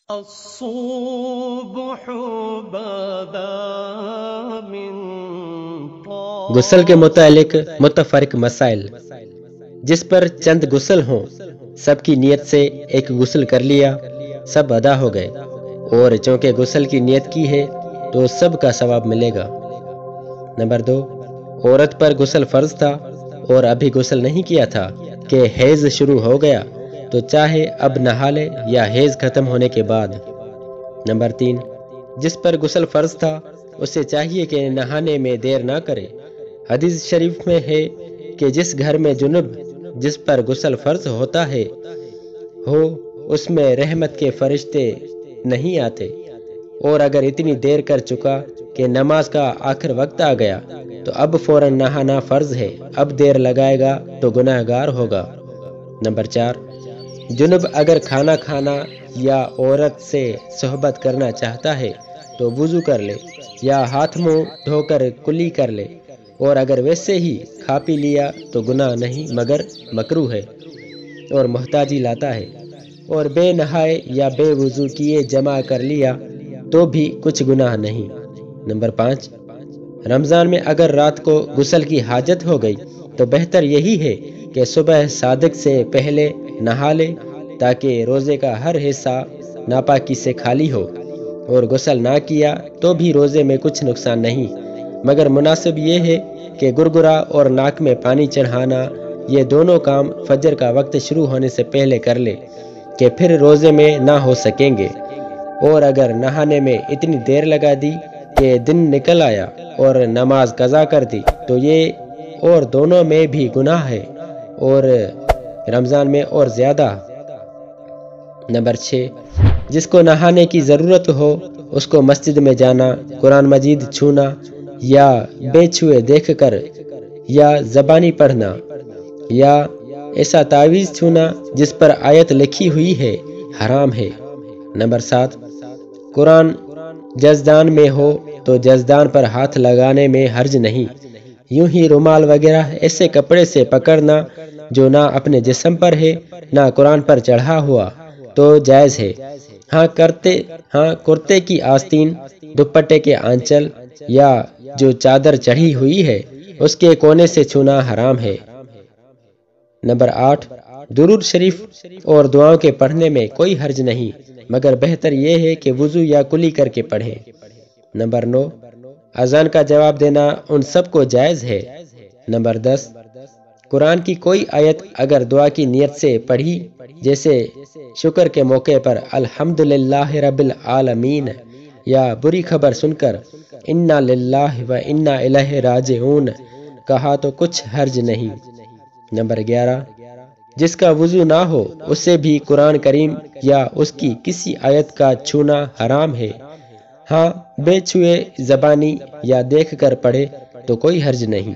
الصبح بدا من غسل کے متعلق متفرق مسائل، جس پر چند غسل ہوں، سب کی نیت سے ایک غسل کر لیا، سب ادا ہو گئے، اور چونکہ غسل کی نیت کی ہے تو سب کا ثواب ملے گا۔ نمبر 2، عورت پر غسل فرض تھا اور ابھی غسل نہیں کیا تھا کہ حیض شروع ہو گیا تو چاہے اب نہا لے یا حیض ختم ہونے کے بعد۔ نمبر 3، جس پر غسل فرض تھا اسے چاہیے کہ نہانے میں دیر نہ کرے۔ حدیث شریف میں ہے کہ جس گھر میں جنب جس پر غسل فرض ہوتا ہے ہو، اس میں رحمت کے فرشتے نہیں آتے، اور اگر اتنی دیر کر چکا کہ نماز کا آخر وقت آ گیا تو اب فوراً نہانا فرض ہے، اب دیر لگائے گا تو گناہ گار ہوگا۔ نمبر 4، جنب اگر کھانا کھانا یا عورت سے صحبت کرنا چاہتا ہے تو وضو کر لے یا ہاتھ منہ دھو کر کلی کر لے، اور اگر ویسے ہی کھا پی لیا تو گناہ نہیں مگر مکروہ ہے اور محتاجی لاتا ہے، اور بے نہائے یا بے وضو کیے جمع کر لیا تو بھی کچھ گناہ نہیں۔ نمبر 5، رمضان میں اگر رات کو غسل کی حاجت ہو گئی تو بہتر یہی ہے کہ صبح صادق سے پہلے نہا لے تاکہ روزے کا ہر حصہ ناپاکی سے خالی ہو، اور غسل نہ کیا تو بھی روزے میں کچھ نقصان نہیں، مگر مناسب یہ ہے کہ گرگرا اور ناک میں پانی چڑھانا یہ دونوں کام فجر کا وقت شروع ہونے سے پہلے کر لے کہ پھر روزے میں نہ ہو سکیں گے، اور اگر نہانے میں اتنی دیر لگا دی کہ دن نکل آیا اور نماز قضا کر دی تو یہ اور دونوں میں بھی گناہ ہے، اور رمضان میں اور زیادہ۔ نمبر 6، جس کو نہانے کی ضرورت ہو اس کو مسجد میں جانا، قرآن مجید چھونا یا بے چھوئے دیکھ کر یا زبانی پڑھنا یا ایسا تعویذ چھونا جس پر آیت لکھی ہوئی ہے حرام ہے۔ نمبر 7، قرآن جزدان میں ہو تو جزدان پر ہاتھ لگانے میں حرج نہیں، یوں ہی رومال وغیرہ ایسے کپڑے سے پکڑنا جو نہ اپنے جسم پر ہے نہ قرآن پر چڑھا ہوا تو جائز ہے۔ ہاں کرتے کی آستین، دوپٹے کے آنچل یا جو چادر چڑھی ہوئی ہے اس کے کونے سے چھونا حرام ہے۔ نمبر 8، درود شریف اور دعاؤں کے پڑھنے میں کوئی حرج نہیں، مگر بہتر یہ ہے کہ وضو یا کلی کر کے پڑھیں۔ نمبر 9، اذان کا جواب دینا ان سب کو جائز ہے۔ نمبر 10، قرآن کی کوئی آیت اگر دعا کی نیت سے پڑھی، جیسے شکر کے موقع پر الحمدللہ رب العالمین، یا بری خبر سن کر انا للہ و انا الیہ راجعون کہا تو کچھ حرج نہیں۔ نمبر 11، جس کا وضو نہ ہو اسے بھی قرآن کریم یا اس کی کسی آیت کا چھونا حرام ہے۔ ہاں بے چھوئے زبانی یا دیکھ کر پڑھے تو کوئی حرج نہیں۔